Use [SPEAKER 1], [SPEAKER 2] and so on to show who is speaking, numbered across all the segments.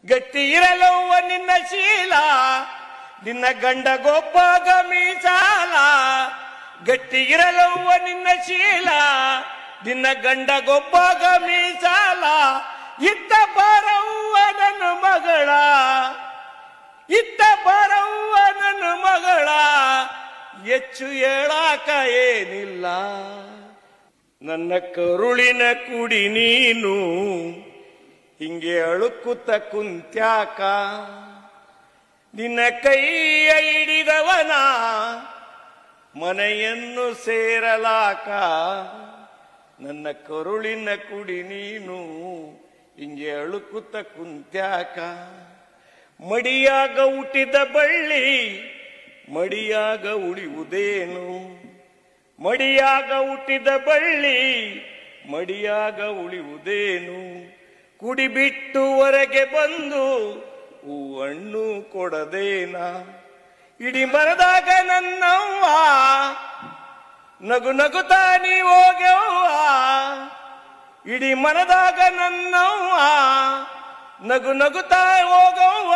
[SPEAKER 1] ಗಟ್ಟಿ ಇರಲವ್ವ ನಿನ್ನ ಶೀಲ, ನಿನ್ನ ಗಂಡ ಗೊಬ್ಬಗ ಮೀಸಾಲ. ಗಟ್ಟಿ ಇರಲವ್ವ ನಿನ್ನ ಶೀಲ, ನಿನ್ನ ಗಂಡ ಗೊಬ್ಬಗ ಮೀಸಾಲ. ಇತ್ತ ಬರವ್ವ ನನ್ನ ಮಗಳ, ಇತ್ತ ಬರವ್ವ ನನ್ನ ಮಗಳ. ಹೆಚ್ಚು ಹೇಳಾಕ ಏನಿಲ್ಲ, ನನ್ನ ಕರುಳಿನ ಕುಡಿ ನೀನು ಹಿಂಗೆ ಅಳುಕುತ್ತ ಕುಂತ್ಯಾಕ. ನಿನ್ನ ಕೈಯ ಹಿಡಿದವನ ಮನೆಯನ್ನು ಸೇರಲಾಕ. ನನ್ನ ಕರುಳಿನ ಕುಡಿ ನೀನು ಹಿಂಗೆ ಅಳುಕುತ್ತ ಕುಂತ್ಯಾಕ. ಮಡಿಯಾಗ ಹುಟ್ಟಿದ ಬಳ್ಳಿ ಮಡಿಯಾಗ ಉಳಿಯುವುದೇನು, ಮಡಿಯಾಗ ಹುಟ್ಟಿದ ಬಳ್ಳಿ ಮಡಿಯಾಗ ಉಳಿಯುವುದೇನು. ಕುಡಿಬಿಟ್ಟು ಹೊರಗೆ ಬಂದು ಹೂವಣ್ಣು ಕೊಡದೇನ. ಇಡೀ ಮರದಾಗ ನನ್ನವ್ವ ನಗು ನಗುತ್ತಾ ನೀ ಹೋಗ್ಯವ್ವ. ಇಡೀ ಮರದಾಗ ನನ್ನವ್ವ ನಗು ನಗುತ್ತಾ ಹೋಗವ್ವ.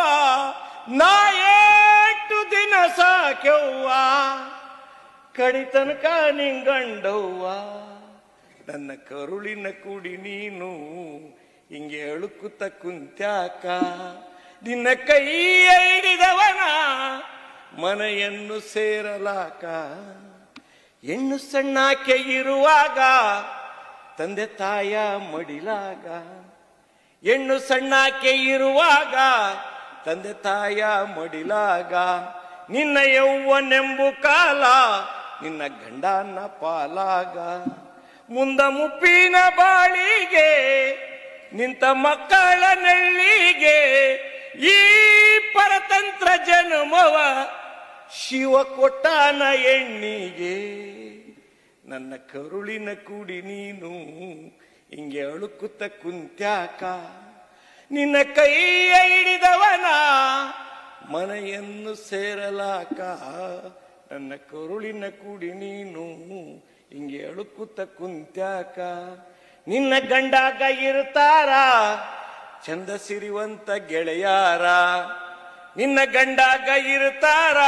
[SPEAKER 1] ನಾ ಎಷ್ಟು ದಿನ ಸಾಕ್ಯವ್ವ, ಕಡಿತನಕ ನಿಂಗಂಡವ್ವ. ನನ್ನ ಕರುಳಿನ ಕುಡಿ ನೀನು ಹಿಂಗೆ ಅಳುಕುತ್ತ ಕುಂತ್ಯಾಕ. ನಿನ್ನ ಕೈಯ ಹಿಡಿದವನ ಮನೆಯನ್ನು ಸೇರಲಾಕ. ಹೆಣ್ಣು ಸಣ್ಣಾಕೆ ಇರುವಾಗ ತಂದೆ ತಾಯ ಮಡಿಲಾಗ. ಹೆಣ್ಣು ಸಣ್ಣಾಕೆ ಇರುವಾಗ ತಂದೆ ತಾಯ ಮಡಿಲಾಗ. ನಿನ್ನ ಯೌವನೆಂಬು ಕಾಲ ನಿನ್ನ ಗಂಡನ ಪಾಲಾಗ. ಮುಂದ ಮುಪ್ಪಿನ ಬಾಳಿಗೆ ನಿಂತ ಮಕ್ಕಳ ನೆಳ್ಳಿಗೆ ಈ ಪರತಂತ್ರ ಜನ್ಮವ ಶಿವ ಕೊಟ್ಟಾನ ಎಣ್ಣಿಗೆ. ನನ್ನ ಕರುಳಿನ ಕುಡಿ ನೀನು ಹಿಂಗೆ ಅಳುಕುತ್ತ ಕುಂತ್ಯಾಕ. ನಿನ್ನ ಕೈಯ ಹಿಡಿದವನ ಮನೆಯನ್ನು ಸೇರಲಾಕ. ನನ್ನ ಕರುಳಿನ ಕುಡಿ ನೀನು ಹಿಂಗೆ ಅಳುಕುತ್ತ ಕುಂತ್ಯಾಕ. ನಿನ್ನ ಗಂಡಾಗ ಇರ್ತಾರ ಚಂದ ಸಿರಿವಂತ ಗೆಳೆಯಾರ. ನಿನ್ನ ಗಂಡಾಗ ಇರ್ತಾರ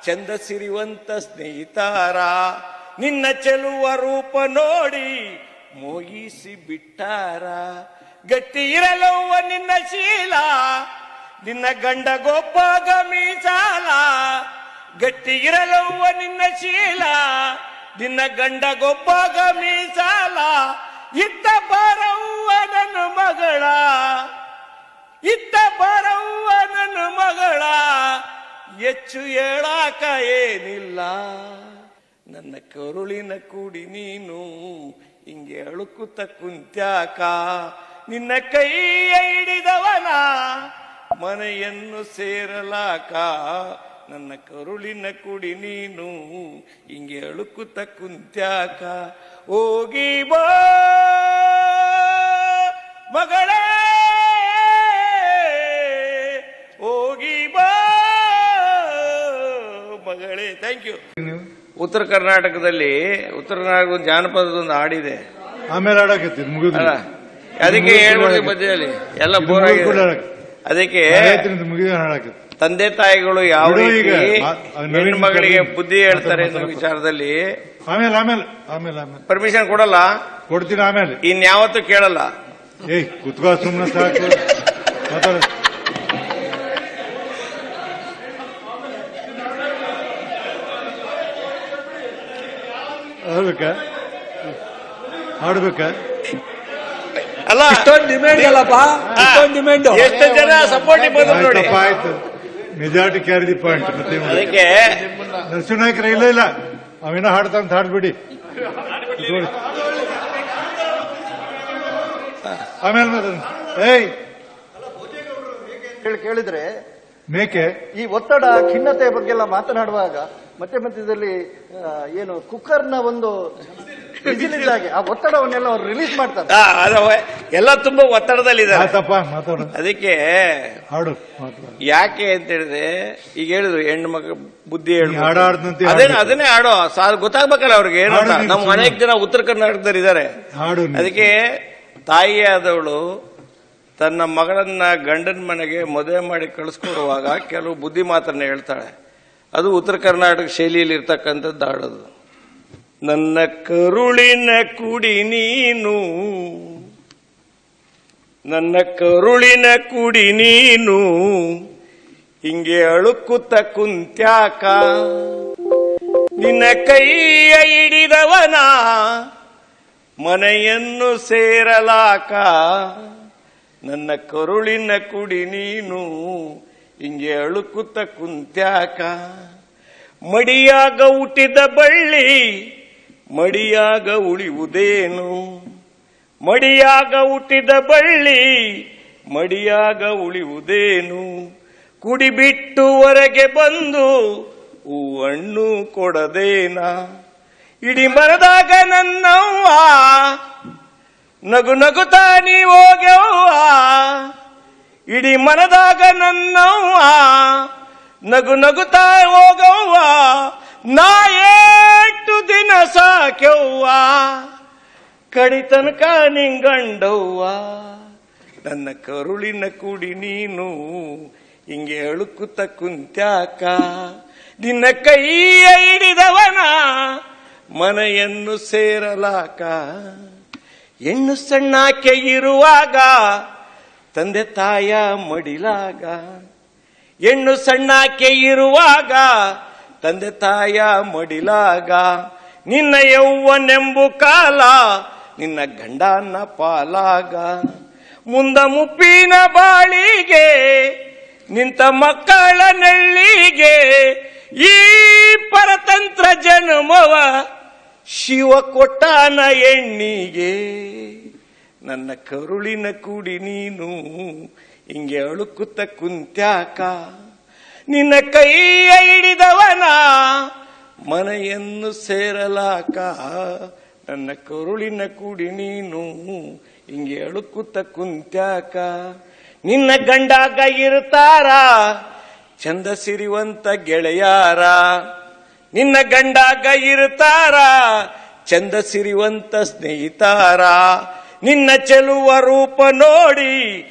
[SPEAKER 1] ಚಂದ ಸಿರಿವಂತ ಸ್ನೇಹಿತಾರ. ನಿನ್ನ ಚೆಲುವ ರೂಪ ನೋಡಿ ಮೋಹಿಸಿ ಬಿಟ್ಟಾರ. ಗಟ್ಟಿ ಇರಲವ್ವ ನಿನ್ನ ಶೀಲ, ನಿನ್ನ ಗಂಡ ಗೊಬ್ಬಗ ಮೀಸಾಲ. ಗಟ್ಟಿ ಇರಲವ್ವ ನಿನ್ನ ಶೀಲ, ನಿನ್ನ ಗಂಡ ಗೊಬ್ಬಗ ಮೀಸಾಲ. ಇತ್ತ ಬರವ್ವ ನನ್ನ ಮಗಳ, ಇತ್ತ ಬರವ್ವ ನನ್ನ ಮಗಳ. ಹೆಚ್ಚು ಹೇಳಾಕ ಏನಿಲ್ಲ, ನನ್ನ ಕರುಳಿನ ಕುಡಿ ನೀನು ಹಿಂಗೆ ಅಳುಕುತ್ತ ಕುಂತ್ಯಾಕ. ನಿನ್ನ ಕೈಯ ಹಿಡಿದವನ ಮನೆಯನ್ನು ಸೇರಲಾಕ. ನನ್ನ ಕರುಳಿನ ಕುಡಿ ನೀನು ಹಿಂಗೆ ಅಳುಕುತ್ತ ಕುಂತ್ಯಾಕ. ಹೋಗಿ ಬಾ ಮಗಳೇ, ಹೋಗಿ ಬಾ ಮಗಳೇ. Thank you. ಉತ್ತರ ಕರ್ನಾಟಕದಲ್ಲಿ ಒಂದು ಜಾನಪದದೊಂದು ಹಾಡಿದೆ.
[SPEAKER 2] ಆಮೇಲೆ ಆಡಕತ್ತಿ ಮುಗಿದ
[SPEAKER 1] ಅದಕ್ಕೆ ಹೇಳ್ಬಿಡ್ತೀವಿ ಮಧ್ಯದಲ್ಲಿ ಎಲ್ಲ ಬೋರ್ ಆಗಿದೆ. ಅದಕ್ಕೆ ತಂದೆ ತಾಯಿಗಳು ಯಾವ ರೀತಿ ಹೆಣ್ಣು ಮಗಳಿಗೆ ಬುದ್ಧಿ ಹೇಳ್ತಾರೆ ಅನ್ನೋ ವಿಚಾರದಲ್ಲಿ
[SPEAKER 2] ಆಮೇಲೆ ಆಮೇಲೆ ಆಮೇಲೆ ಆಮೇಲೆ
[SPEAKER 1] ಪರ್ಮಿಷನ್ ಕೊಡಲ್ಲ,
[SPEAKER 2] ಕೊಡ್ತೀನಿ. ಆಮೇಲೆ
[SPEAKER 1] ಇನ್ಯಾವತ್ತೂ ಕೇಳಲ್ಲ.
[SPEAKER 2] ಏಯ್ ಕುತ್ಕೋ ಸುಮ್ಮನೆ ಸಾಕು ಮಾತಾಡ. ಆಡ್ಬೇಕ
[SPEAKER 1] ಅಲ್ಲ,
[SPEAKER 3] ಇಷ್ಟೊಂದು ಡಿಮ್ಯಾಂಡ್ ಅಲ್ಲಪ್ಪ, ಇಷ್ಟೊಂದು ಡಿಮ್ಯಾಂಡ್.
[SPEAKER 1] ಎಷ್ಟು ಜನ ಸಪೋರ್ಟಿವ್ ಬಂದ್ರು ನೋಡಿ.
[SPEAKER 2] ಆಯ್ತು, ಮೆಜಾರಿಟಿ ಕ್ಯಾರಿ ದಿ ಪಾಯಿಂಟ್. ಮತ್ತೆ
[SPEAKER 1] ಅದಕ್ಕೆ
[SPEAKER 2] ನರಸಿಂಹನಾಯ್ಕರ ಇಲ್ಲ ಇಲ್ಲ ಅವಿನ ಹಾಡ್ತಾಂತ ಹಾಡ್ಬಿಡಿ. ಆಮೇಲೆ ಏಯ್
[SPEAKER 3] ಕೇಳಿದ್ರೆ
[SPEAKER 2] ಮೇಕೆ
[SPEAKER 3] ಈ ಒತ್ತಡ ಖಿನ್ನತೆ ಬಗ್ಗೆ ಎಲ್ಲ ಮಾತನಾಡುವಾಗ ಮಧ್ಯದಲ್ಲಿ ಏನು ಕುಕ್ಕರ್ನ ಒಂದು ಬಿಸಿಲಿದ್ದಾಗೆ ಆ ಒತ್ತಡವನ್ನೆಲ್ಲ ಅವ್ರು ರಿಲೀಸ್ ಮಾಡ್ತಾರೆ.
[SPEAKER 1] ಎಲ್ಲ ತುಂಬಾ ಒತ್ತಡದಲ್ಲಿದ್ದಾರೆ.
[SPEAKER 2] ಮಾತಾಡ.
[SPEAKER 1] ಅದಕ್ಕೆ
[SPEAKER 2] ಹಾಡು
[SPEAKER 1] ಯಾಕೆ ಅಂತ ಹೇಳಿದ್ರೆ ಈಗ ಹೇಳಿದ್ರು ಹೆಣ್ಣು ಮಗ ಬುದ್ಧಿ
[SPEAKER 2] ಹಾಡಾಡ್ದಂತೆ
[SPEAKER 1] ಅದನ್ನೇ ಹಾಡೋ ಗೊತ್ತಾಗ್ಬೇಕಲ್ಲ ಅವ್ರಿಗೆ ಏನು ಅಂತ. ನಮ್ಮ ಅನೇಕ ಜನ ಉತ್ತರ ಕರ್ನಾಟಕದಲ್ಲಿ ಇದ್ದಾರೆ.
[SPEAKER 2] ಹಾಡು
[SPEAKER 1] ಅದಕ್ಕೆ ತಾಯಿಯಾದವಳು ತನ್ನ ಮಗಳನ್ನ ಗಂಡನ ಮನೆಗೆ ಮದುವೆ ಮಾಡಿ ಕಳಿಸ್ಕೊಡುವಾಗ ಕೆಲವು ಬುದ್ಧಿ ಮಾತನ್ನ ಹೇಳ್ತಾಳೆ. ಅದು ಉತ್ತರ ಕರ್ನಾಟಕ ಶೈಲಿಯಲ್ಲಿ ಇರ್ತಕ್ಕಂಥದ್ದು ಹಾಡೋದು. ನನ್ನ ಕರುಳಿನ ಕುಡಿ ನೀನು, ನನ್ನ ಕರುಳಿನ ಕುಡಿ ನೀನು, ಹಿಂಗೆ ಅಳುಕುತ್ತ ಕುಂತ್ಯಾಕ, ನಿನ್ನ ಕೈಯ ಹಿಡಿದವನ ಮನೆಯನ್ನು ಸೇರಲಾಕ, ನನ್ನ ಕರುಳಿನ ಕುಡಿ ನೀನು, ಹಿಂಗೆ ಅಳುಕುತ್ತ ಕುಂತ್ಯಾಕ. ಮಡಿಯಾಗ ಹುಟ್ಟಿದ ಬಳ್ಳಿ ಮಡಿಯಾಗ ಉಳಿಯುವುದೇನು, ಮಡಿಯಾಗ ಹುಟ್ಟಿದ ಬಳ್ಳಿ ಮಡಿಯಾಗ ಉಳಿಯುವುದೇನು, ಕುಡಿಬಿಟ್ಟು ಹೊರಗೆ ಬಂದು ಹಣ್ಣು ಕೊಡದೇನ, ಇಡೀ ಮರದಾಗ ನನ್ನವ್ವ ನಗು ನಗುತ್ತಾ ನೀ ಹೋಗ್ಯವ್ವ, ಇಡೀ ಮನದಾಗ ನನ್ನವ್ವ ನಗು ನಗುತ್ತಾ ಹೋಗವ್ವ, ನಾ ಎಷ್ಟು ದಿನ ಸಾಕ್ಯವ್ವ ಕಡಿತನಕ ನಿಂಗಂಡವ್ವ, ನನ್ನ ಕರುಳಿನ ಕುಡಿ ನೀನು, ಹಿಂಗೆ ಅಳುಕುತ್ತ ಕುಂತ್ಯಾಕ, ನಿನ್ನ ಕೈಯ ಹಿಡಿದವನ ಮನೆಯನ್ನು ಸೇರಲಾಕ. ಹೆಣ್ಣು ಸಣ್ಣಾಕೆ ಇರುವಾಗ ತಂದೆ ತಾಯ ಮಡಿಲಾಗ, ಹೆಣ್ಣು ಸಣ್ಣಾಕೆ ಇರುವಾಗ ತಂದೆ ತಾಯ ಮಡಿಲಾಗ, ನಿನ್ನ ಯೌವನೆಂಬು ಕಾಲ ನಿನ್ನ ಗಂಡನ ಪಾಲಾಗ, ಮುಂದ ಮುಪ್ಪಿನ ಬಾಳಿಗೆ ನಿಂತ ಮಕ್ಕಳ ನೆಳ್ಳಿಗೆ, ಈ ಪರತಂತ್ರ ಜನ್ಮವ ಶಿವ ಕೊಟ್ಟಾನ ಹೆಣ್ಣಿಗೆ, ನನ್ನ ಕರುಳಿನ ಕುಡಿ ನೀನು, ಹಿಂಗೆ ಅಳುಕುತ್ತ ಕುಂತ್ಯಾಕ, ನಿನ್ನ ಕೈಯ ಹಿಡಿದವನ ಮನೆಯನ್ನು ಸೇರಲಾಕ, ನನ್ನ ಕರುಳಿನ ಕುಡಿ ನೀನು, ಹಿಂಗೆ ಅಳುಕುತ್ತ ಕುಂತ್ಯಾಕ. ನಿನ್ನ ಗಂಡಾಗ ಇರ್ತಾರ ಚಂದ ಸಿರಿವಂತ ಗೆಳೆಯಾರ, ನಿನ್ನ ಗಂಡಾಗ ಇರ್ತಾರ ಚಂದ ಸಿರಿವಂತ ಸ್ನೇಹಿತಾರ, ನಿನ್ನ ಚೆಲುವ ರೂಪ ನೋಡಿ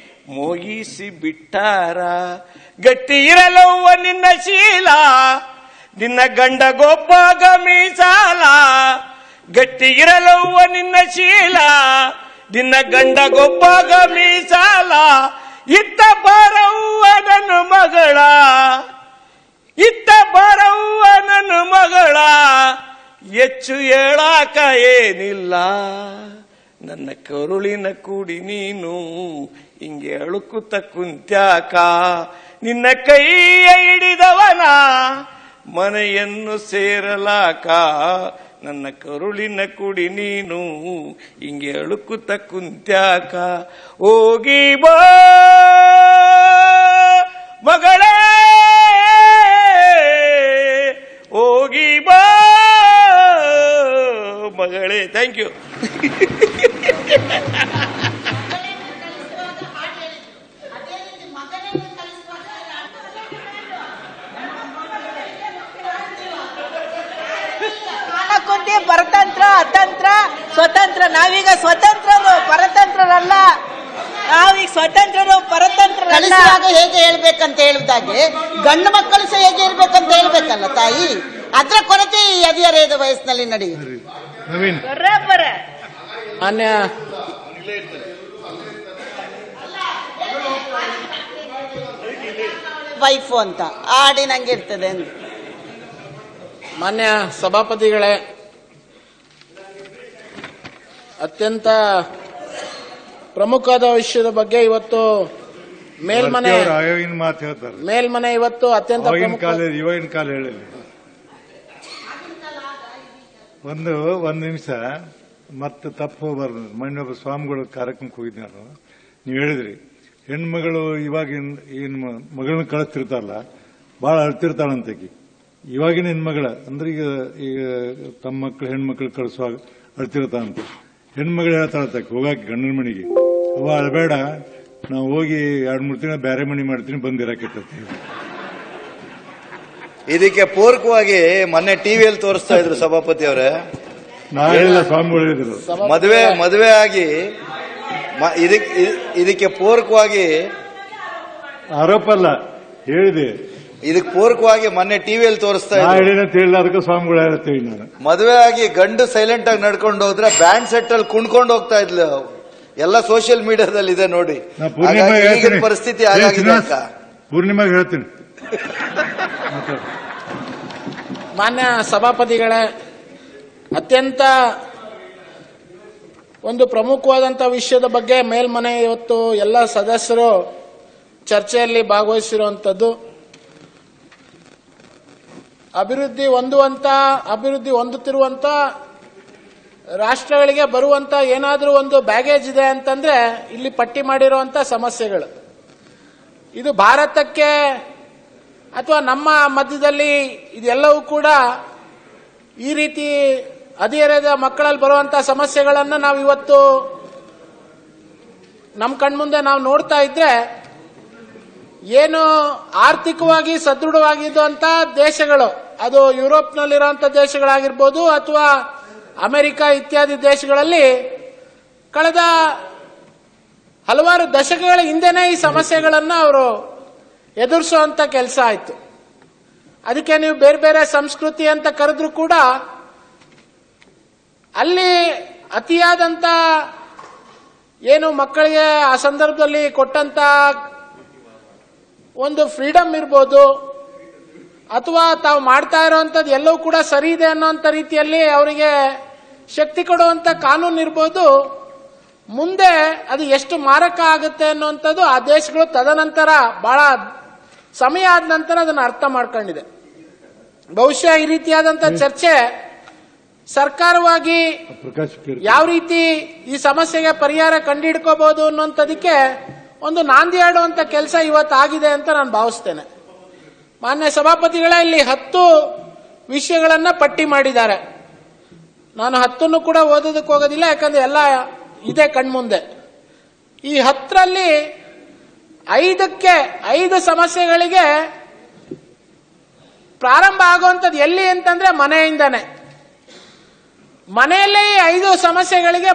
[SPEAKER 1] ಮೋಗಿಸಿ ಬಿಟ್ಟಾರ, ಗಟ್ಟಿ ಇರಲವ್ವ ನಿನ್ನ ಶೀಲ ನಿನ್ನ ಗಂಡ ಗೊಬ್ಬಾಗ ಮೀಸಾಲ, ಗಟ್ಟಿ ಇರಲವ್ವ ನಿನ್ನ ಶೀಲ ನಿನ್ನ ಗಂಡ ಗೊಬ್ಬಾಗ ಮೀಸಾಲ, ಇತ್ತ ಬರವ್ವ ನನ್ನ ಮಗಳ, ಇತ್ತ ಬರವ್ವ ನನ್ನ ಮಗಳ, ಹೆಚ್ಚು ಹೇಳಾಕ ಏನಿಲ್ಲ, ನನ್ನ ಕರುಳಿನ ಕುಡಿ ನೀನು, ಹಿಂಗೆ ಅಳುಕುತ್ತ ಕುಂತ್ಯಾಕ, ನಿನ್ನ ಕೈಯ ಹಿಡಿದವನ ಮನೆಯನ್ನು ಸೇರಲಾಕ, ನನ್ನ ಕರುಳಿನ ಕುಡಿ ನೀನು, ಹಿಂಗೆ ಅಳುಕುತ್ತ ಕುಂತ್ಯಾಕ. ಹೋಗಿ ಬಾ ಮಗಳೇ, ಹೋಗಿ ಬಾ ಮಗಳೇ. Thank you.
[SPEAKER 4] ಪರತಂತ್ರ ಅತಂತ್ರ ಸ್ವತಂತ್ರ, ನಾವೀಗ ಸ್ವತಂತ್ರರು ಪರತಂತ್ರರಲ್ಲ, ನಾವೀಗ ಸ್ವತಂತ್ರರು ಪರತಂತ್ರರಲ್ಲ.
[SPEAKER 5] ಹೇಗೆ ಹೇಳ್ಬೇಕಂತ ಹೇಳಿದಾಗೆ ಗಂಡು ಮಕ್ಕಳು ಸಹ ಹೇಗೆ ಇರ್ಬೇಕಂತ ಹೇಳ್ಬೇಕಲ್ಲ ತಾಯಿ, ಅದ್ರ ಕೊರತೆ ಈ ಹದಿಹರೆಯದ ವಯಸ್ಸಿನಲ್ಲಿ ನಡೆಯುತ್ತೆ.
[SPEAKER 4] ಬರೋಬ್ಬರ
[SPEAKER 6] ಮಾನ್ಯ
[SPEAKER 5] ವೈಫು ಅಂತ ಆಡಿನಂಗಿರ್ತದೆ ಅಂತ.
[SPEAKER 6] ಮಾನ್ಯ ಸಭಾಪತಿಗಳೇ, ಅತ್ಯಂತ ಪ್ರಮುಖವಾದ ವಿಷಯದ ಬಗ್ಗೆ ಇವತ್ತು ಮೇಲ್ಮನೆ
[SPEAKER 2] ಮಾತು ಹೇಳ್ತಾರೆ.
[SPEAKER 6] ಮೇಲ್ಮನೆ ಇವತ್ತು ಅತ್ಯಂತ
[SPEAKER 2] ಇವಾಗಿನ ಕಾಲ ಹೇಳಿ ಒಂದು ನಿಮಿಷ ಮತ್ತೆ ತಪ್ಪು ಹೋಗ್ಬಾರ್ದು. ಮೊನ್ನೊಬ್ಬ ಸ್ವಾಮಿಗಳು ಕಾರ್ಯಕ್ರಮಕ್ಕೆ ಹೋಗಿದ್ದೆ ನಾನು. ನೀವು ಹೇಳಿದ್ರಿ ಹೆಣ್ಮಗಳು ಇವಾಗಿನ ಏನ್ ಮಗಳನ್ನ ಕಳಿಸ್ತಿರ್ತಾರಲ್ಲ ಬಹಳ ಅಳ್ತಿರ್ತಾಳಂತಕಿ. ಇವಾಗಿನ ಹೆಣ್ಮಗಳ ಅಂದ್ರೆ ಈಗ ತಮ್ಮ ಮಕ್ಳು ಹೆಣ್ಮಕ್ಳು ಕಳಿಸುವಾಗ ಅಳ್ತಿರ್ತಾಳಂತ. ಹೆಣ್ಮಗಳು ಹೇಳ್ತಾಳಂತಕ್ಕೆ ಹೋಗಾಕಿ ಗಂಡನ ಮನೆಗೆ, ಅವ ಅಳಬೇಡ, ನಾವು ಹೋಗಿ 2-3 ತಿಂಗಳ ಬೇರೆ ಮನೆ ಮಾಡ್ತೀನಿ ಬಂದಿರಾಕೈತಿ.
[SPEAKER 7] ಇದಕ್ಕೆ ಪೂರಕವಾಗಿ ಮೊನ್ನೆ ಟಿವಿಯಲ್ಲಿ ತೋರಿಸ್ತಾ ಇದ್ರು ಸಭಾಪತಿ ಅವರೇ,
[SPEAKER 2] ನಾಳೆಲ್ಲ ಸ್ವಾಮಿಗಳು ಹೇಳಿದ್ರು
[SPEAKER 7] ಮದುವೆ ಆಗಿ ಇದಕ್ಕೆ ಪೂರಕವಾಗಿ
[SPEAKER 2] ಆರೋಪ ಅಲ್ಲ ಹೇಳಿದೆ.
[SPEAKER 7] ಇದಕ್ಕೆ ಪೂರಕವಾಗಿ ಮೊನ್ನೆ ಟಿವಿಯಲ್ಲಿ ತೋರಿಸ್ತಾ
[SPEAKER 2] ನಾ
[SPEAKER 7] ಇದ್ರು.
[SPEAKER 2] ಹೇಳಿನ ತಿಳಿದ ಅದಕ್ಕೆ ಸ್ವಾಮಿಗಳು ಹೇಳ್ತೇವೆ ನಾನು.
[SPEAKER 7] ಮದುವೆ ಆಗಿ ಗಂಡು ಸೈಲೆಂಟ್ ಆಗಿ ನಡ್ಕೊಂಡು ಹೋದ್ರೆ ಬ್ಯಾಂಡ್ ಸೆಟ್ ಅಲ್ಲಿ ಕುಣ್ಕೊಂಡು ಹೋಗ್ತಾ ಇದ್ಲು. ಎಲ್ಲ ಸೋಷಿಯಲ್ ಮೀಡಿಯಾದಲ್ಲಿ ಇದೆ ನೋಡಿ.
[SPEAKER 2] ನಾ ಪೂರ್ಣಿಮಾ
[SPEAKER 7] ಹಾಗಾಗಿ ಈಗಿನ
[SPEAKER 2] ಹೇಳ್ತೀನಿ.
[SPEAKER 7] ಪರಿಸ್ಥಿತಿ ಹಾಗಾಗಿದೆ ಅಕ್ಕ.
[SPEAKER 2] ಪೂರ್ಣಿಮಾಗೆ ಹೇಳ್ತೀನಿ.
[SPEAKER 6] ಮಾನ್ಯ ಸಭಾಪತಿಗಳೇ, ಅತ್ಯಂತ ಒಂದು ಪ್ರಮುಖವಾದಂಥ ವಿಷಯದ ಬಗ್ಗೆ ಮೇಲ್ಮನೆ ಇವತ್ತು ಎಲ್ಲ ಸದಸ್ಯರು ಚರ್ಚೆಯಲ್ಲಿ ಭಾಗವಹಿಸಿರುವಂಥದ್ದು. ಅಭಿವೃದ್ಧಿ ಹೊಂದುತ್ತಿರುವಂತ ರಾಷ್ಟ್ರಗಳಿಗೆ ಬರುವಂತ ಏನಾದರೂ ಒಂದು ಬ್ಯಾಗೇಜ್ ಇದೆ ಅಂತಂದ್ರೆ ಇಲ್ಲಿ ಪಟ್ಟಿ ಮಾಡಿರುವಂತ ಸಮಸ್ಯೆಗಳು. ಇದು ಭಾರತಕ್ಕೆ ಅಥವಾ ನಮ್ಮ ಮಧ್ಯದಲ್ಲಿ ಇದೆಲ್ಲವೂ ಕೂಡ ಈ ರೀತಿ ಹದಿಹರೆಯದ ಮಕ್ಕಳಲ್ಲಿ ಬರುವಂತ ಸಮಸ್ಯೆಗಳನ್ನು ನಾವು ಇವತ್ತು ನಮ್ಮ ಕಣ್ಮುಂದೆ ನಾವು ನೋಡ್ತಾ ಇದ್ರೆ, ಏನು ಆರ್ಥಿಕವಾಗಿ ಸದೃಢವಾಗಿದ್ದಂತ ದೇಶಗಳು, ಅದು ಯುರೋಪ್ನಲ್ಲಿರುವಂತ ದೇಶಗಳಾಗಿರ್ಬೋದು ಅಥವಾ ಅಮೆರಿಕ ಇತ್ಯಾದಿ ದೇಶಗಳಲ್ಲಿ ಕಳೆದ ಹಲವಾರು ದಶಕಗಳ ಹಿಂದೆನೇ ಈ ಸಮಸ್ಯೆಗಳನ್ನು ಅವರು ಎದುರಿಸುವಂತ ಕೆಲಸ ಆಯಿತು. ಅದಕ್ಕೆ ನೀವು ಬೇರೆ ಬೇರೆ ಸಂಸ್ಕೃತಿ ಅಂತ ಕರೆದ್ರೂ ಕೂಡ ಅಲ್ಲಿ ಅತಿಯಾದಂತ ಏನು ಮಕ್ಕಳಿಗೆ ಆ ಸಂದರ್ಭದಲ್ಲಿ ಕೊಟ್ಟಂತ ಒಂದು ಫ್ರೀಡಮ್ ಇರ್ಬೋದು, ಅಥವಾ ತಾವು ಮಾಡ್ತಾ ಇರುವಂತದ್ದು ಎಲ್ಲವೂ ಕೂಡ ಸರಿ ಇದೆ ಅನ್ನೋಂಥ ರೀತಿಯಲ್ಲಿ ಅವರಿಗೆ ಶಕ್ತಿ ಕೊಡುವಂತ ಕಾನೂನು ಇರ್ಬೋದು, ಮುಂದೆ ಅದು ಎಷ್ಟು ಮಾರಕ ಆಗುತ್ತೆ ಅನ್ನುವಂಥದ್ದು ಆ ದೇಶಗಳು ತದನಂತರ ಬಹಳ ಸಮಯ ಆದ ನಂತರ ಅದನ್ನು ಅರ್ಥ ಮಾಡ್ಕೊಂಡಿದೆ. ಬಹುಶಃ ಈ ರೀತಿಯಾದಂಥ ಚರ್ಚೆ ಸರ್ಕಾರವಾಗಿ ಯಾವ ರೀತಿ ಈ ಸಮಸ್ಯೆಗೆ ಪರಿಹಾರ ಕಂಡುಹಿಡ್ಕೋಬಹುದು ಅನ್ನೋಂಥದಕ್ಕೆ ಒಂದು ನಾಂದಿ ಆಡುವಂತ ಕೆಲಸ ಇವತ್ತು ಆಗಿದೆ ಅಂತ ನಾನು ಭಾವಿಸ್ತೇನೆ. ಮಾನ್ಯ ಸಭಾಪತಿಗಳೇ, ಇಲ್ಲಿ 10 ವಿಷಯಗಳನ್ನ ಪಟ್ಟಿ ಮಾಡಿದ್ದಾರೆ. ನಾನು 10 ಕೂಡ ಓದೋದಕ್ಕೆ ಹೋಗೋದಿಲ್ಲ, ಯಾಕಂದ್ರೆ ಎಲ್ಲ ಇದೆ ಕಣ್ಮುಂದೆ. ಈ 10ರಲ್ಲಿ 5 ಸಮಸ್ಯೆಗಳಿಗೆ ಪ್ರಾರಂಭ ಆಗುವಂಥದ್ದು ಎಲ್ಲಿ ಅಂತಂದ್ರೆ ಮನೆಯಿಂದಾನೆ. ಮನೆಯಲ್ಲೇ 5 ಸಮಸ್ಯೆಗಳಿಗೆ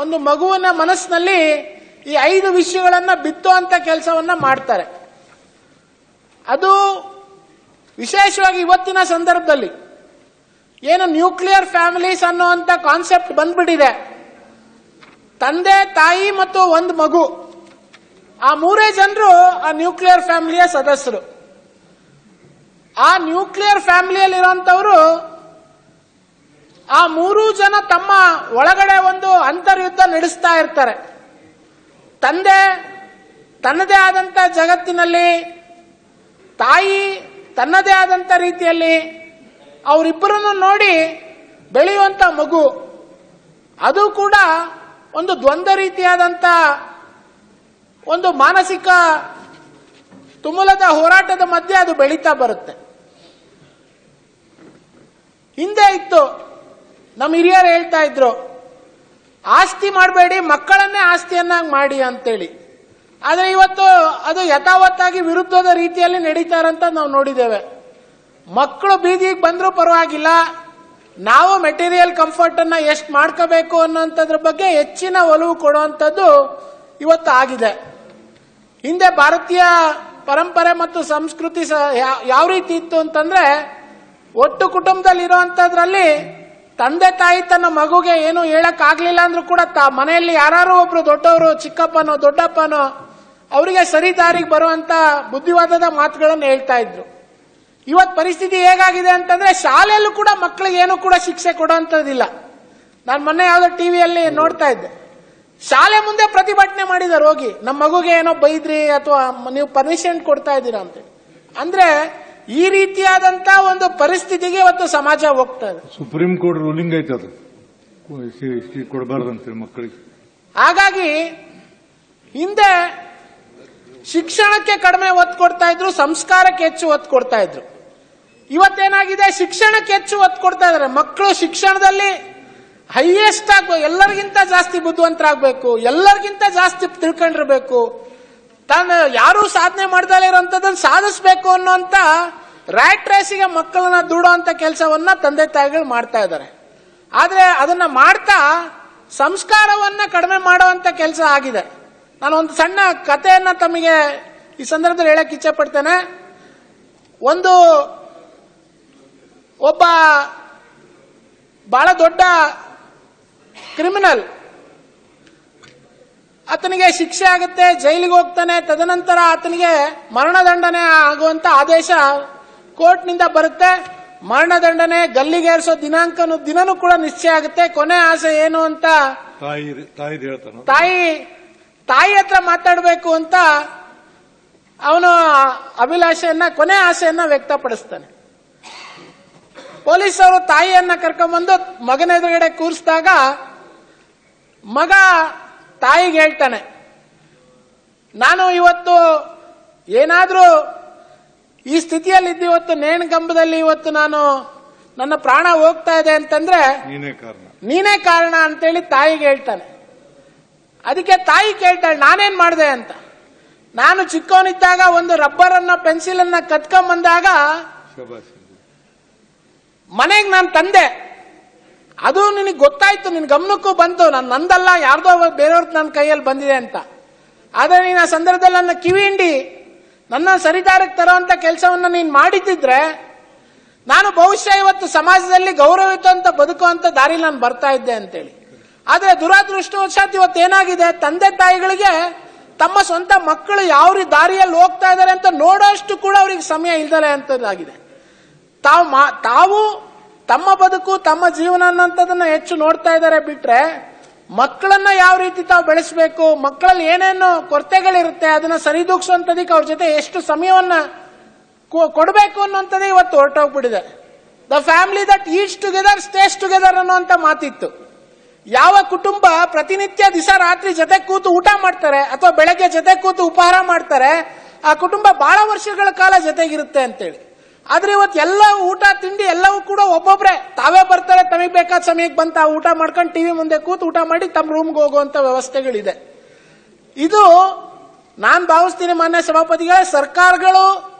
[SPEAKER 6] ಒಂದು ಮಗುವಿನ ಮನಸ್ಸಿನಲ್ಲಿ ಈ 5 ವಿಷಯಗಳನ್ನ ಬಿತ್ತುವಂತ ಕೆಲಸವನ್ನ ಮಾಡ್ತಾರೆ. ಅದು ವಿಶೇಷವಾಗಿ ಇವತ್ತಿನ ಸಂದರ್ಭದಲ್ಲಿ ಏನು ನ್ಯೂಕ್ಲಿಯರ್ ಫ್ಯಾಮಿಲೀಸ್ ಅನ್ನುವಂತ ಕಾನ್ಸೆಪ್ಟ್ ಬಂದ್ಬಿಟ್ಟಿದೆ. ತಂದೆ, ತಾಯಿ ಮತ್ತು ಒಂದು ಮಗು, ಆ 3 ಜನರು ಆ ನ್ಯೂಕ್ಲಿಯರ್ ಫ್ಯಾಮಿಲಿಯ ಸದಸ್ಯರು. ಆ ನ್ಯೂಕ್ಲಿಯರ್ ಫ್ಯಾಮಿಲಿಯಲ್ಲಿರುವಂತವರು ಆ 3 ಜನ ತಮ್ಮ ಒಳಗಡೆ ಒಂದು ಅಂತರ್ಯುದ್ಧ ನಡೆಸ್ತಾ ಇರ್ತಾರೆ. ತಂದೆ ತನ್ನದೇ ಆದಂತ ಜಗತ್ತಿನಲ್ಲಿ, ತಾಯಿ ತನ್ನದೇ ಆದಂತ ರೀತಿಯಲ್ಲಿ, ಅವರಿಬ್ಬರನ್ನು ನೋಡಿ ಬೆಳೆಯುವಂತ ಮಗು, ಅದು ಕೂಡ ಒಂದು ದ್ವಂದ್ವ ರೀತಿಯಾದಂತ ಒಂದು ಮಾನಸಿಕ ತುಮುಲದ ಹೋರಾಟದ ಮಧ್ಯೆ ಅದು ಬೆಳೀತಾ ಬರುತ್ತೆ. ಹಿಂದೆ ಇತ್ತು, ನಮ್ಮ ಹಿರಿಯರು ಹೇಳ್ತಾ ಇದ್ರು, ಆಸ್ತಿ ಮಾಡಬೇಡಿ, ಮಕ್ಕಳನ್ನೇ ಆಸ್ತಿಯನ್ನಾಗಿ ಮಾಡಿ ಅಂತೇಳಿ. ಆದರೆ ಇವತ್ತು ಅದು ಯಥಾವತ್ತಾಗಿ ವಿರುದ್ಧದ ರೀತಿಯಲ್ಲಿ ನಡೀತಾ ಇರೋಂತ ನಾವು ನೋಡಿದ್ದೇವೆ. ಮಕ್ಕಳು ಬೀದಿಗೆ ಬಂದರೂ ಪರವಾಗಿಲ್ಲ, ನಾವು ಮೆಟೀರಿಯಲ್ ಕಂಫರ್ಟ್ ಅನ್ನ ಎಷ್ಟು ಮಾಡ್ಕೋಬೇಕು ಅನ್ನೋಂಥದ್ರ ಬಗ್ಗೆ ಹೆಚ್ಚಿನ ಒಲವು ಕೊಡುವಂಥದ್ದು ಇವತ್ತು ಆಗಿದೆ. ಹಿಂದೆ ಭಾರತೀಯ ಪರಂಪರೆ ಮತ್ತು ಸಂಸ್ಕೃತಿ ಯಾವ ರೀತಿ ಇತ್ತು ಅಂತಂದ್ರೆ, ಒಟ್ಟು ಕುಟುಂಬದಲ್ಲಿ ಇರುವಂತದ್ರಲ್ಲಿ ತಂದೆ ತಾಯಿ ತನ್ನ ಮಗುಗೆ ಏನು ಹೇಳಕ್ ಆಗ್ಲಿಲ್ಲ ಅಂದ್ರೂ ಕೂಡ ಮನೆಯಲ್ಲಿ ಯಾರು ಒಬ್ರು ದೊಡ್ಡವರು, ಚಿಕ್ಕಪ್ಪನೋ ದೊಡ್ಡಪ್ಪನೋ, ಅವರಿಗೆ ಸರಿ ದಾರಿಗೆ ಬರುವಂತ ಬುದ್ಧಿವಾದದ ಮಾತುಗಳನ್ನು ಹೇಳ್ತಾ ಇದ್ರು. ಇವತ್ತು ಪರಿಸ್ಥಿತಿ ಹೇಗಾಗಿದೆ ಅಂತಂದ್ರೆ, ಶಾಲೆಯಲ್ಲೂ ಕೂಡ ಮಕ್ಕಳಿಗೆ ಏನು ಕೂಡ ಶಿಕ್ಷೆ ಕೊಡುವಂತದ್ದಿಲ್ಲ. ನಾನು ಮೊನ್ನೆ ಯಾವ್ದೋ ಟಿವಿಯಲ್ಲಿ ನೋಡ್ತಾ ಇದ್ದೆ, ಶಾಲೆ ಮುಂದೆ ಪ್ರತಿಭಟನೆ ಮಾಡಿದಾರೆ ಹೋಗಿ, ನಮ್ಮ ಮಗುಗೆ ಏನೋ ಬೈದ್ರಿ ಅಥವಾ ನೀವು ಪರ್ಮಿಷನ್ ಕೊಡ್ತಾ ಇದ್ದೀರಾ ಅಂತ. ಅಂದ್ರೆ ಈ ರೀತಿಯಾದಂತ ಒಂದು ಪರಿಸ್ಥಿತಿಗೆ ಇವತ್ತು ಸಮಾಜ ಹೋಗ್ತಾ ಇದೆ.
[SPEAKER 2] ಸುಪ್ರೀಂ ಕೋರ್ಟ್ ರೂಲಿಂಗ್ ಐತೆ, ಅದು ಕೊಡಬಾರ್ದಂತೆ ಮಕ್ಕಳಿಗೆ.
[SPEAKER 6] ಹಾಗಾಗಿ ಹಿಂದೆ ಶಿಕ್ಷಣಕ್ಕೆ ಕಡಿಮೆ ಒತ್ತು ಕೊಡ್ತಾ ಇದ್ರು, ಸಂಸ್ಕಾರಕ್ಕೆ ಹೆಚ್ಚು ಒತ್ತು ಕೊಡ್ತಾ ಇದ್ರು. ಇವತ್ತೇನಾಗಿದೆ, ಶಿಕ್ಷಣಕ್ಕೆ ಹೆಚ್ಚು ಒತ್ತು ಕೊಡ್ತಾ ಇದ್ದಾರೆ. ಮಕ್ಕಳು ಶಿಕ್ಷಣದಲ್ಲಿ ಹೈಯೆಸ್ಟ್ ಆಗ್ಬೇಕು, ಎಲ್ಲರಿಗಿಂತ ಜಾಸ್ತಿ ಬುದ್ಧಿವಂತರಾಗಬೇಕು, ಎಲ್ಲರಿಗಿಂತ ಜಾಸ್ತಿ ತಿಳ್ಕೊಂಡಿರ್ಬೇಕು, ತಾನು ಯಾರು ಸಾಧನೆ ಮಾಡ್ದಲೇ ಇರೋಂಥದ್ದನ್ನು ಸಾಧಿಸಬೇಕು ಅನ್ನೋಂತ ರ್ಯಾಟ್ ರೇಸಿಗೆ ಮಕ್ಕಳನ್ನ ದೂಡುವಂತ ಕೆಲಸವನ್ನ ತಂದೆ ತಾಯಿಗಳು ಮಾಡ್ತಾ ಇದ್ದಾರೆ. ಆದ್ರೆ ಅದನ್ನ ಮಾಡ್ತಾ ಸಂಸ್ಕಾರವನ್ನ ಕಡಿಮೆ ಮಾಡುವಂತ ಕೆಲಸ ಆಗಿದೆ. ನಾನು ಒಂದು ಸಣ್ಣ ಕಥೆಯನ್ನ ತಮಗೆ ಈ ಸಂದರ್ಭದಲ್ಲಿ ಹೇಳಕ್ ಇಚ್ಛೆ ಪಡ್ತೇನೆ. ಒಬ್ಬ ಬಹಳ ದೊಡ್ಡ ಕ್ರಿಮಿನಲ್, ಆತನಿಗೆ ಶಿಕ್ಷೆ ಆಗುತ್ತೆ, ಜೈಲಿಗೆ ಹೋಗ್ತಾನೆ. ತದನಂತರ ಆತನಿಗೆ ಮರಣದಂಡನೆ ಆಗುವಂತ ಆದೇಶ ಕೋರ್ಟ್ನಿಂದ ಬರುತ್ತೆ. ಮರಣದಂಡನೆ ಗಲ್ಲಿಗೇರಿಸೋ ದಿನನೂ ಕೂಡ ನಿಶ್ಚಯ ಆಗುತ್ತೆ. ಕೊನೆ ಆಸೆ ಏನು ಅಂತ ತಾಯಿ ಹತ್ರ ಮಾತಾಡಬೇಕು ಅಂತ ಅವನು ಅಭಿಲಾಷೆಯನ್ನ, ಕೊನೆ ಆಸೆಯನ್ನ ವ್ಯಕ್ತಪಡಿಸ್ತಾನೆ. ಪೊಲೀಸರು ತಾಯಿಯನ್ನ ಕರ್ಕೊಂಡ್ಬಂದು ಮಗನ ಎದುರುಗಡೆ ಕೂರಿಸಿದಾಗ ಮಗ ತಾಯಿಗೆ ಹೇಳ್ತಾನೆ, ನಾನು ಇವತ್ತು ಏನಾದ್ರೂ ಈ ಸ್ಥಿತಿಯಲ್ಲಿದ್ದು ಇವತ್ತು ನೇಣಗಂಬದಲ್ಲಿ ಇವತ್ತು ನಾನು ನನ್ನ ಪ್ರಾಣ ಹೋಗ್ತಾ ಇದೆ ಅಂತಂದ್ರೆ ನೀನೇ ಕಾರಣ ಅಂತೇಳಿ ತಾಯಿಗೆ ಹೇಳ್ತಾನೆ. ಅದಕ್ಕೆ ತಾಯಿ ಕೇಳ್ತಾಳೆ, ನಾನೇನ್ ಮಾಡಿದೆ ಅಂತ. ನಾನು ಚಿಕ್ಕವನಿದ್ದಾಗ ಒಂದು ರಬ್ಬರ್ ಅನ್ನ ಪೆನ್ಸಿಲ್ ಅನ್ನ ಕತ್ಕೊಂಬಂದಾಗ ಮನೆಗೆ ನಾನು ತಂದೆ, ಅದು ನಿನಗೆ ಗೊತ್ತಾಯ್ತು, ನಿನ್ ಗಮನಕ್ಕೂ ಬಂತು, ನಂದಲ್ಲ ಯಾರ್ದೋ ಬೇರೆಯವ್ರದ್ದು ನನ್ನ ಕೈಯಲ್ಲಿ ಬಂದಿದೆ ಅಂತ. ಆದ್ರೆ ನೀನು ಆ ಸಂದರ್ಭದಲ್ಲಿ ನನ್ನ ಕಿವಿ ಹಿಂಡಿ ನನ್ನ ಸರಿದಾರಕ್ಕೆ ತರುವಂತ ಕೆಲಸವನ್ನ ನೀನ್ ಮಾಡಿದ್ದಿದ್ರೆ ನಾನು ಬಹುಶಃ ಇವತ್ತು ಸಮಾಜದಲ್ಲಿ ಗೌರವಯುತ ಅಂತ ಬದುಕುವಂತ ದಾರಿಲಿ ನಾನು ಬರ್ತಾ ಇದ್ದೆ ಅಂತೇಳಿ. ಆದ್ರೆ ದುರಾದೃಷ್ಟವಶಾತ್ ಇವತ್ತೇನಾಗಿದೆ, ತಂದೆ ತಾಯಿಗಳಿಗೆ ತಮ್ಮ ಸ್ವಂತ ಮಕ್ಕಳು ಯಾವ ದಾರಿಯಲ್ಲಿ ಹೋಗ್ತಾ ಇದ್ದಾರೆ ಅಂತ ನೋಡೋಷ್ಟು ಕೂಡ ಅವ್ರಿಗೆ ಸಮಯ ಇಲ್ದಲೆ ಅಂತದ್ದಾಗಿದೆ. ತಾವು ತಮ್ಮ ಬದುಕು, ತಮ್ಮ ಜೀವನ ಅನ್ನೋಂಥದನ್ನ ಹೆಚ್ಚು ನೋಡ್ತಾ ಇದ್ದಾರೆ ಬಿಟ್ರೆ ಮಕ್ಕಳನ್ನ ಯಾವ ರೀತಿ ತಾವು ಬೆಳೆಸಬೇಕು, ಮಕ್ಕಳಲ್ಲಿ ಏನೇನು ಕೊರತೆಗಳಿರುತ್ತೆ ಅದನ್ನ ಸರಿದೂಗಿಸುವಂತದಕ್ಕೆ ಅವ್ರ ಜೊತೆ ಎಷ್ಟು ಸಮಯವನ್ನ ಕೊಡಬೇಕು ಅನ್ನೋಂಥದ್ದೇ ಇವತ್ತು ಹೊರಟೋಗ್ಬಿಟ್ಟಿದೆ. The family that eats together stays together ಅನ್ನುವಂತ ಮಾತಿತ್ತು. ಯಾವ ಕುಟುಂಬ ಪ್ರತಿನಿತ್ಯ ದಿವಸ ರಾತ್ರಿ ಜೊತೆ ಕೂತು ಊಟ ಮಾಡ್ತಾರೆ ಅಥವಾ ಬೆಳಗ್ಗೆ ಜೊತೆ ಕೂತು ಉಪಹಾರ ಮಾಡ್ತಾರೆ, ಆ ಕುಟುಂಬ ಬಹಳ ವರ್ಷಗಳ ಕಾಲ ಜೊತೆಗಿರುತ್ತೆ ಅಂತೇಳಿ. ಆದ್ರೆ ಇವತ್ತು ಎಲ್ಲ ಊಟ ತಿಂಡಿ ಎಲ್ಲವೂ ಕೂಡ ಒಬ್ಬೊಬ್ರೆ ತಾವೇ ಬರ್ತಾರೆ, ತಮಗೆ ಬೇಕಾದ ಸಮಯಕ್ಕೆ ಬಂತ ಊಟ ಮಾಡ್ಕೊಂಡು ಟಿವಿ ಮುಂದೆ ಕೂತು ಊಟ ಮಾಡಿ ತಮ್ಮ ರೂಮ್ಗೆ ಹೋಗುವಂತ ವ್ಯವಸ್ಥೆಗಳಿದೆ. ಇದು ನಾನ್ ಭಾವಿಸ್ತೀನಿ ಮಾನ್ಯ ಸಭಾಪತಿಗಳೇ, ಸರ್ಕಾರಗಳು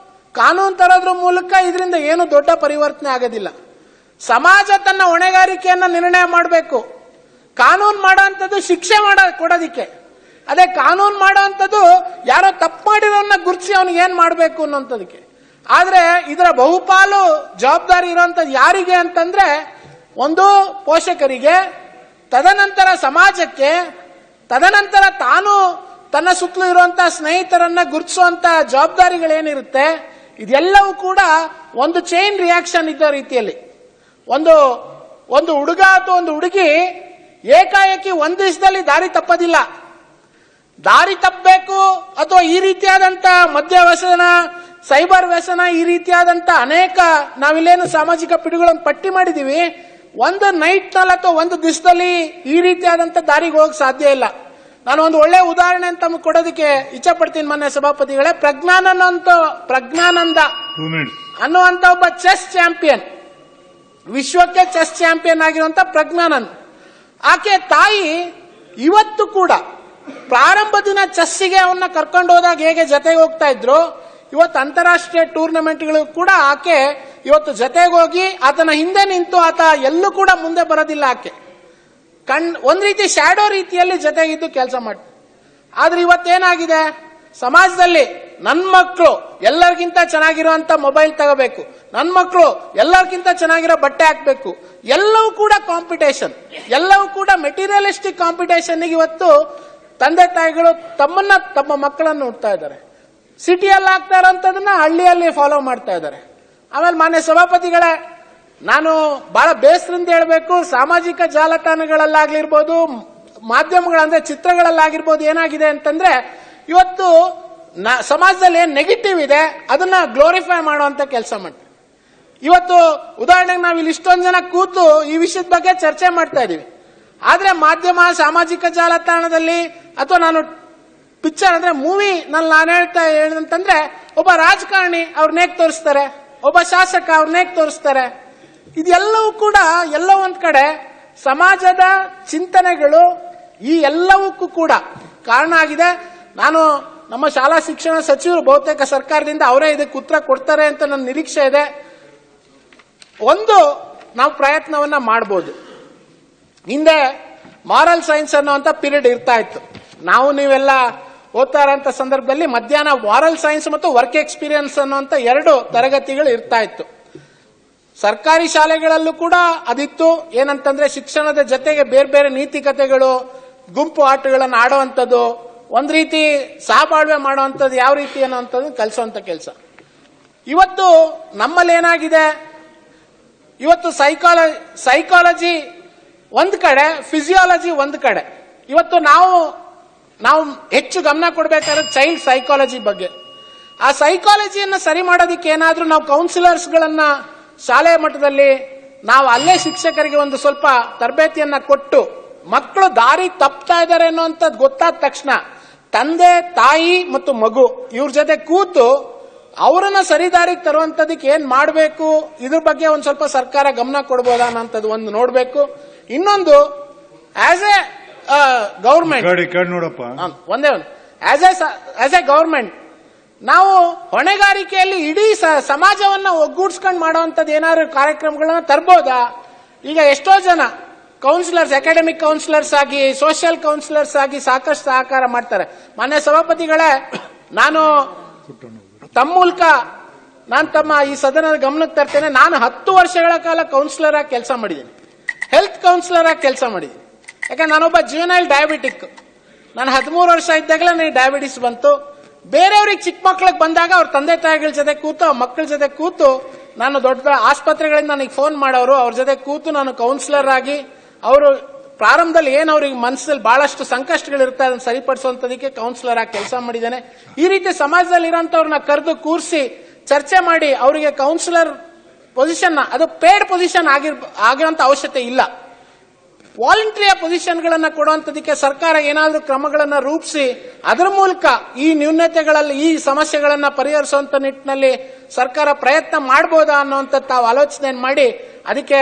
[SPEAKER 6] ಕಾನೂನು ತರೋದ್ರ ಮೂಲಕ ಇದರಿಂದ ಏನು ದೊಡ್ಡ ಪರಿವರ್ತನೆ ಆಗೋದಿಲ್ಲ. ಸಮಾಜ ತನ್ನ ಹೊಣೆಗಾರಿಕೆಯನ್ನ ನಿರ್ಣಯ ಮಾಡಬೇಕು. ಕಾನೂನು ಮಾಡೋಂಥದ್ದು ಶಿಕ್ಷೆ ಕೊಡೋದಿಕ್ಕೆ, ಅದೇ ಕಾನೂನು ಮಾಡೋಂಥದ್ದು ಯಾರೋ ತಪ್ಪು ಮಾಡಿರೋನ್ನ ಗುರುತಿಸಿ ಅವನಿಗೆ ಏನ್ ಮಾಡಬೇಕು ಅನ್ನೋಂಥದಕ್ಕೆ. ಆದ್ರೆ ಇದರ ಬಹುಪಾಲು ಜವಾಬ್ದಾರಿ ಇರುವಂತದ್ದು ಯಾರಿಗೆ ಅಂತಂದ್ರೆ ಒಂದು ಪೋಷಕರಿಗೆ, ತದನಂತರ ಸಮಾಜಕ್ಕೆ, ತದನಂತರ ತಾನು ತನ್ನ ಸುತ್ತಲೂ ಇರುವಂತಹ ಸ್ನೇಹಿತರನ್ನ ಗುರುತಿಸುವಂತ ಜವಾಬ್ದಾರಿಗಳೇನಿರುತ್ತೆ ಇದೆಲ್ಲವೂ ಕೂಡ ಒಂದು ಚೈನ್ ರಿಯಾಕ್ಷನ್ ಇದ್ದ ರೀತಿಯಲ್ಲಿ. ಒಂದು ಹುಡುಗ ಅಥವಾ ಒಂದು ಹುಡುಗಿ ಏಕಾಏಕಿ ಒಂದು ದಿವಸದಲ್ಲಿ ದಾರಿ ತಪ್ಪದಿಲ್ಲ. ದಾರಿ ತಪ್ಪಬೇಕು ಅಥವಾ ಈ ರೀತಿಯಾದಂತ ಮದ್ಯ ವ್ಯಸನ, ಸೈಬರ್ ವ್ಯಸನ, ಈ ರೀತಿಯಾದಂತ ಅನೇಕ ನಾವಿಲ್ಲೇನು ಸಾಮಾಜಿಕ ಪಿಡುಗಳನ್ನು ಪಟ್ಟಿ ಮಾಡಿದೀವಿ, ಒಂದು ನೈಟ್ ನಲ್ಲಿ ಅಥವಾ ಒಂದು ದಿವಸದಲ್ಲಿ ಈ ರೀತಿಯಾದಂತ ದಾರಿಗೆ ಹೋಗಕ್ಕೆ ಸಾಧ್ಯ ಇಲ್ಲ. ನಾನು ಒಂದು ಒಳ್ಳೆ ಉದಾಹರಣೆ ಅಂತ ತಮಗೆ ಕೊಡೋದಕ್ಕೆ ಇಚ್ಛೆ ಪಡ್ತೀನಿ ಮಾನ್ಯ ಸಭಾಪತಿಗಳೇ. ಪ್ರಜ್ಞಾನಂದ ಅನ್ನುವಂತ ಒಬ್ಬ ಚೆಸ್ ಚಾಂಪಿಯನ್, ವಿಶ್ವಕ್ಕೆ ಚೆಸ್ ಚಾಂಪಿಯನ್ ಆಗಿರುವಂತ ಪ್ರಜ್ಞಾನಂದ್, ಆಕೆ ತಾಯಿ ಇವತ್ತು ಕೂಡ ಪ್ರಾರಂಭ ದಿನ ಚೆಸ್ಸಿಗೆ ಅವನ್ನ ಕರ್ಕೊಂಡು ಹೋದಾಗ ಹೇಗೆ ಜೊತೆಗೆ ಹೋಗ್ತಾ ಇದ್ರು, ಇವತ್ತು ಅಂತಾರಾಷ್ಟ್ರೀಯ ಟೂರ್ನಮೆಂಟ್ಗಳು ಕೂಡ ಆಕೆ ಇವತ್ತು ಜೊತೆಗೆ ಹೋಗಿ ಆತನ ಹಿಂದೆ ನಿಂತು ಆತ ಎಲ್ಲೂ ಕೂಡ ಮುಂದೆ ಬರೋದಿಲ್ಲ. ಆಕೆ ಒಂದ್ ರೀತಿ ಶ್ಯಾಡೋ ರೀತಿಯಲ್ಲಿ ಜೊತೆಗಿದ್ದು ಕೆಲಸ ಮಾಡ್ತಾರೆ. ಆದ್ರೆ ಇವತ್ತೇನಾಗಿದೆ ಸಮಾಜದಲ್ಲಿ, ನನ್ನ ಮಕ್ಕಳು ಎಲ್ಲರಿಗಿಂತ ಚೆನ್ನಾಗಿರುವಂತ ಮೊಬೈಲ್ ತಗೋಬೇಕು, ನನ್ನ ಮಕ್ಕಳು ಎಲ್ಲರಿಗಿಂತ ಚೆನ್ನಾಗಿರೋ ಬಟ್ಟೆ ಹಾಕ್ಬೇಕು, ಎಲ್ಲವೂ ಕೂಡ ಕಾಂಪಿಟೇಷನ್, ಎಲ್ಲವೂ ಕೂಡ ಮೆಟೀರಿಯಲಿಸ್ಟಿಕ್ ಕಾಂಪಿಟೇಷನ್ ಇವತ್ತು ತಂದೆ ತಾಯಿಗಳು ತಮ್ಮ ಮಕ್ಕಳನ್ನು ಹುಡ್ತಾ ಇದ್ದಾರೆ. ಸಿಟಿಯಲ್ಲಿ ಆಗ್ತಾ ಇರೋಂಥದನ್ನ ಹಳ್ಳಿಯಲ್ಲಿ ಫಾಲೋ ಮಾಡ್ತಾ ಇದ್ದಾರೆ. ಆಮೇಲೆ ಮಾನ್ಯ ಸಭಾಪತಿಗಳೇ, ನಾನು ಬಹಳ ಬೇಸರಿಂದ ಹೇಳಬೇಕು, ಸಾಮಾಜಿಕ ಜಾಲತಾಣಗಳಲ್ಲಾಗಿರ್ಬೋದು, ಮಾಧ್ಯಮಗಳಂದ್ರೆ ಚಿತ್ರಗಳಲ್ಲಾಗಿರ್ಬೋದು, ಏನಾಗಿದೆ ಅಂತಂದ್ರೆ ಇವತ್ತು ಸಮಾಜದಲ್ಲಿ ಏನ್ ನೆಗೆಟಿವ್ ಇದೆ ಅದನ್ನ ಗ್ಲೋರಿಫೈ ಮಾಡುವಂತ ಕೆಲಸ ಮಾಡ್ತಾರೆ. ಇವತ್ತು ಉದಾಹರಣೆಗೆ ನಾವು ಇಲ್ಲಿ ಇಷ್ಟೊಂದು ಜನ ಕೂತು ಈ ವಿಷಯದ ಬಗ್ಗೆ ಚರ್ಚೆ ಮಾಡ್ತಾ ಇದೀವಿ. ಆದ್ರೆ ಮಾಧ್ಯಮ, ಸಾಮಾಜಿಕ ಜಾಲತಾಣದಲ್ಲಿ ಅಥವಾ ನಾನು ಪಿಕ್ಚರ್ ಅಂದ್ರೆ ಮೂವಿ ನಾನು ಹೇಳ್ದಂತಂದ್ರೆ ಒಬ್ಬ ರಾಜಕಾರಣಿ ಅವ್ರನ್ನ ಹೇಗೆ ತೋರಿಸ್ತಾರೆ, ಒಬ್ಬ ಶಾಸಕ ಅವ್ರನ್ನ ಹೇಗೆ ತೋರಿಸ್ತಾರೆ, ಇದೆಲ್ಲವೂ ಕೂಡ ಎಲ್ಲೋ ಒಂದ್ ಕಡೆ ಸಮಾಜದ ಚಿಂತನೆಗಳು ಈ ಎಲ್ಲವಕ್ಕೂ ಕೂಡ ಕಾರಣ ಆಗಿದೆ. ನಾನು ನಮ್ಮ ಶಾಲಾ ಶಿಕ್ಷಣ ಸಚಿವರು ಬಹುತೇಕ ಸರ್ಕಾರದಿಂದ ಅವರೇ ಇದಕ್ಕೆ ಉತ್ತರ ಕೊಡ್ತಾರೆ ಅಂತ ನನ್ನ ನಿರೀಕ್ಷೆ ಇದೆ. ಒಂದು ನಾವು ಪ್ರಯತ್ನವನ್ನ ಮಾಡಬಹುದು. ಹಿಂದೆ ಮಾರಲ್ ಸೈನ್ಸ್ ಅನ್ನುವಂತ ಪೀರಿಯಡ್ ಇರ್ತಾ ಇತ್ತು. ನಾವು ನೀವೆಲ್ಲ ಓದ್ತಾ ಇರೋಂಥ ಸಂದರ್ಭದಲ್ಲಿ ಮಧ್ಯಾಹ್ನ ಮಾರಲ್ ಸೈನ್ಸ್ ಮತ್ತು ವರ್ಕ್ ಎಕ್ಸ್ಪೀರಿಯನ್ಸ್ ಅನ್ನುವಂತ 2 ತರಗತಿಗಳು ಇರ್ತಾ ಇತ್ತು. ಸರ್ಕಾರಿ ಶಾಲೆಗಳಲ್ಲೂ ಕೂಡ ಅದಿತ್ತು. ಏನಂತಂದ್ರೆ ಶಿಕ್ಷಣದ ಜೊತೆಗೆ ಬೇರೆ ಬೇರೆ ನೀತಿಕತೆಗಳು, ಗುಂಪು ಆಟಗಳನ್ನು ಆಡುವಂಥದ್ದು, ಒಂದ್ ರೀತಿ ಸಹಬಾಳ್ವೆ ಮಾಡುವಂಥದ್ದು ಯಾವ ರೀತಿ ಅನ್ನುವಂಥದ್ದು ಕಲಿಸುವಂತ ಕೆಲಸ. ಇವತ್ತು ನಮ್ಮಲ್ಲಿ ಏನಾಗಿದೆ, ಇವತ್ತು ಸೈಕಾಲಜಿ ಒಂದ್ ಕಡೆ, ಫಿಸಿಯಾಲಜಿ ಒಂದ್ ಕಡೆ. ಇವತ್ತು ನಾವು ಹೆಚ್ಚು ಗಮನ ಕೊಡಬೇಕಾದ್ರೆ ಚೈಲ್ಡ್ ಸೈಕಾಲಜಿ ಬಗ್ಗೆ. ಆ ಸೈಕಾಲಜಿಯನ್ನು ಸರಿ ಮಾಡೋದಕ್ಕೆ ಏನಾದ್ರೂ ನಾವು ಕೌನ್ಸಿಲರ್ಸ್ ಗಳನ್ನ ಶಾಲೆ ಮಟ್ಟದಲ್ಲಿ ನಾವು ಅಲ್ಲೇ ಶಿಕ್ಷಕರಿಗೆ ಒಂದು ಸ್ವಲ್ಪ ತರಬೇತಿಯನ್ನ ಕೊಟ್ಟು ಮಕ್ಕಳು ದಾರಿ ತಪ್ತಾ ಇದ್ದಾರೆ ಅನ್ನೋಂಥದ್ದು ಗೊತ್ತಾದ ತಕ್ಷಣ ತಂದೆ, ತಾಯಿ ಮತ್ತು ಮಗು ಇವ್ರ ಜೊತೆ ಕೂತು ಅವರನ್ನ ಸರಿದಾರಿಗೆ ತರುವಂತದಕ್ಕೆ ಏನ್ ಮಾಡಬೇಕು, ಇದ್ರ ಬಗ್ಗೆ ಒಂದ್ ಸ್ವಲ್ಪ ಸರ್ಕಾರ ಗಮನ ಕೊಡಬಹುದಾ ಅನ್ನೋಂಥದ್ದು ಒಂದು ನೋಡ್ಬೇಕು. ಇನ್ನೊಂದು ಆಸ್ ಎ ಗವರ್ಮೆಂಟ್
[SPEAKER 2] ನೋಡಪ್ಪ,
[SPEAKER 6] ಆಸ್ ಎ ಗವರ್ಮೆಂಟ್ ನಾವು ಹೊಣೆಗಾರಿಕೆಯಲ್ಲಿ ಇಡೀ ಸಮಾಜವನ್ನ ಒಗ್ಗೂಡಿಸ್ಕೊಂಡು ಮಾಡುವಂತದ್ದು ಏನಾದ್ರು ಕಾರ್ಯಕ್ರಮಗಳನ್ನ ತರಬಹುದಾ? ಈಗ ಎಷ್ಟೋ ಜನ ಕೌನ್ಸಿಲರ್ಸ್, ಅಕಾಡೆಮಿಕ್ ಕೌನ್ಸಿಲರ್ಸ್ ಆಗಿ, ಸೋಷಿಯಲ್ ಕೌನ್ಸಿಲರ್ಸ್ ಆಗಿ ಸಾಕಷ್ಟು ಸಹಕಾರ ಮಾಡ್ತಾರೆ. ಮಾನ್ಯ ಸಭಾಪತಿಗಳೇ, ನಾನು ತಮ್ಮ ಮೂಲಕ ತಮ್ಮ ಈ ಸದನದ ಗಮನಕ್ಕೆ ತರ್ತೇನೆ. ನಾನು 10 ವರ್ಷಗಳ ಕಾಲ ಕೌನ್ಸಿಲರ್ ಆಗಿ ಕೆಲಸ ಮಾಡಿದ್ದೀನಿ, ಹೆಲ್ತ್ ಕೌನ್ಸಿಲರ್ ಆಗಿ ಕೆಲಸ ಮಾಡಿದ್ದೀನಿ. ಯಾಕಂದ್ರೆ ನಾನೊಬ್ಬ ಜುವೆನೈಲ್ ಡಯಾಬಿಟಿಕ್. ನಾನು 13 ವರ್ಷ ಇದ್ದಾಗಲೇ ನನಗೆ ಡಯಾಬಿಟಿಸ್ ಬಂತು. ಬೇರೆಯವ್ರಿಗೆ ಚಿಕ್ಕ ಮಕ್ಕಳಿಗೆ ಬಂದಾಗ ಅವ್ರ ತಂದೆ ತಾಯಿಗಳ ಜೊತೆ ಕೂತು, ಅವ್ರ ಮಕ್ಕಳ ಜೊತೆ ಕೂತು, ನಾನು ದೊಡ್ಡ ಆಸ್ಪತ್ರೆಗಳಿಂದ ನನಗೆ ಫೋನ್ ಮಾಡೋರು, ಅವ್ರ ಜೊತೆ ಕೂತು ನಾನು ಕೌನ್ಸಿಲರ್ ಆಗಿ ಅವರು ಪ್ರಾರಂಭದಲ್ಲಿ ಏನು ಅವ್ರಿಗೆ ಮನಸ್ಸಲ್ಲಿ ಬಹಳಷ್ಟು ಸಂಕಷ್ಟಗಳಿರುತ್ತೆ ಅದನ್ನು ಸರಿಪಡಿಸುವಂತದಕ್ಕೆ ಕೌನ್ಸಿಲರ್ ಆಗಿ ಕೆಲಸ ಮಾಡಿದ್ದೇನೆ. ಈ ರೀತಿ ಸಮಾಜದಲ್ಲಿ ಇರೋಂಥವ್ರನ್ನ ಕರೆದು ಕೂರಿಸಿ ಚರ್ಚೆ ಮಾಡಿ ಅವರಿಗೆ ಕೌನ್ಸಿಲರ್ ಪೊಸಿಷನ್, ಅದು ಪೇಡ್ ಪೊಸಿಷನ್ ಆಗಿರೋಂಥ ಅವಶ್ಯಕತೆ ಇಲ್ಲ, ವಾಲಂಟರಿಯ ಪೊಸಿಷನ್ಗಳನ್ನ ಕೊಡುವಂತದಕ್ಕೆ ಸರ್ಕಾರ ಏನಾದರೂ ಕ್ರಮಗಳನ್ನ ರೂಪಿಸಿ ಅದರ ಮೂಲಕ ಈ ನ್ಯೂನತೆಗಳಲ್ಲಿ, ಈ ಸಮಸ್ಯೆಗಳನ್ನ ಪರಿಹರಿಸುವಂತ ನಿಟ್ಟಿನಲ್ಲಿ ಸರ್ಕಾರ ಪ್ರಯತ್ನ ಮಾಡಬಹುದಾ ಅನ್ನುವಂಥ ತಾವು ಆಲೋಚನೆ ಮಾಡಿ ಅದಕ್ಕೆ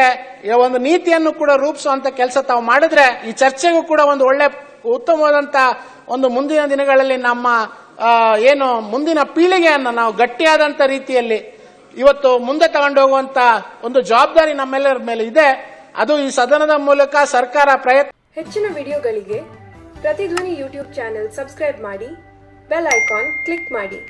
[SPEAKER 6] ಒಂದು ನೀತಿಯನ್ನು ಕೂಡ ರೂಪಿಸುವಂತ ಕೆಲಸ ತಾವು ಮಾಡಿದ್ರೆ ಈ ಚರ್ಚೆಗೂ ಕೂಡ ಒಂದು ಒಳ್ಳೆ ಉತ್ತಮವಾದಂತ ಒಂದು ಮುಂದಿನ ದಿನಗಳಲ್ಲಿ ನಮ್ಮ ಏನು ಮುಂದಿನ ಪೀಳಿಗೆಯನ್ನು ನಾವು ಗಟ್ಟಿಯಾದಂತ ರೀತಿಯಲ್ಲಿ ಇವತ್ತು ಮುಂದೆ ತಗೊಂಡು ಹೋಗುವಂತ ಒಂದು ಜವಾಬ್ದಾರಿ ನಮ್ಮೆಲ್ಲರ ಮೇಲೆ ಇದೆ. ಅದು ಈ ಸದನದ ಮೂಲಕ ಸರ್ಕಾರ ಪ್ರಯತ್ನ.
[SPEAKER 8] ಹೆಚ್ಚಿನ ವಿಡಿಯೋಗಳಿಗೆ ಪ್ರತಿಧ್ವನಿ ಯೂಟ್ಯೂಬ್ ಚಾನೆಲ್ ಸಬ್ಸ್ಕ್ರೈಬ್ ಮಾಡಿ, ಬೆಲ್ ಐಕಾನ್ ಕ್ಲಿಕ್ ಮಾಡಿ.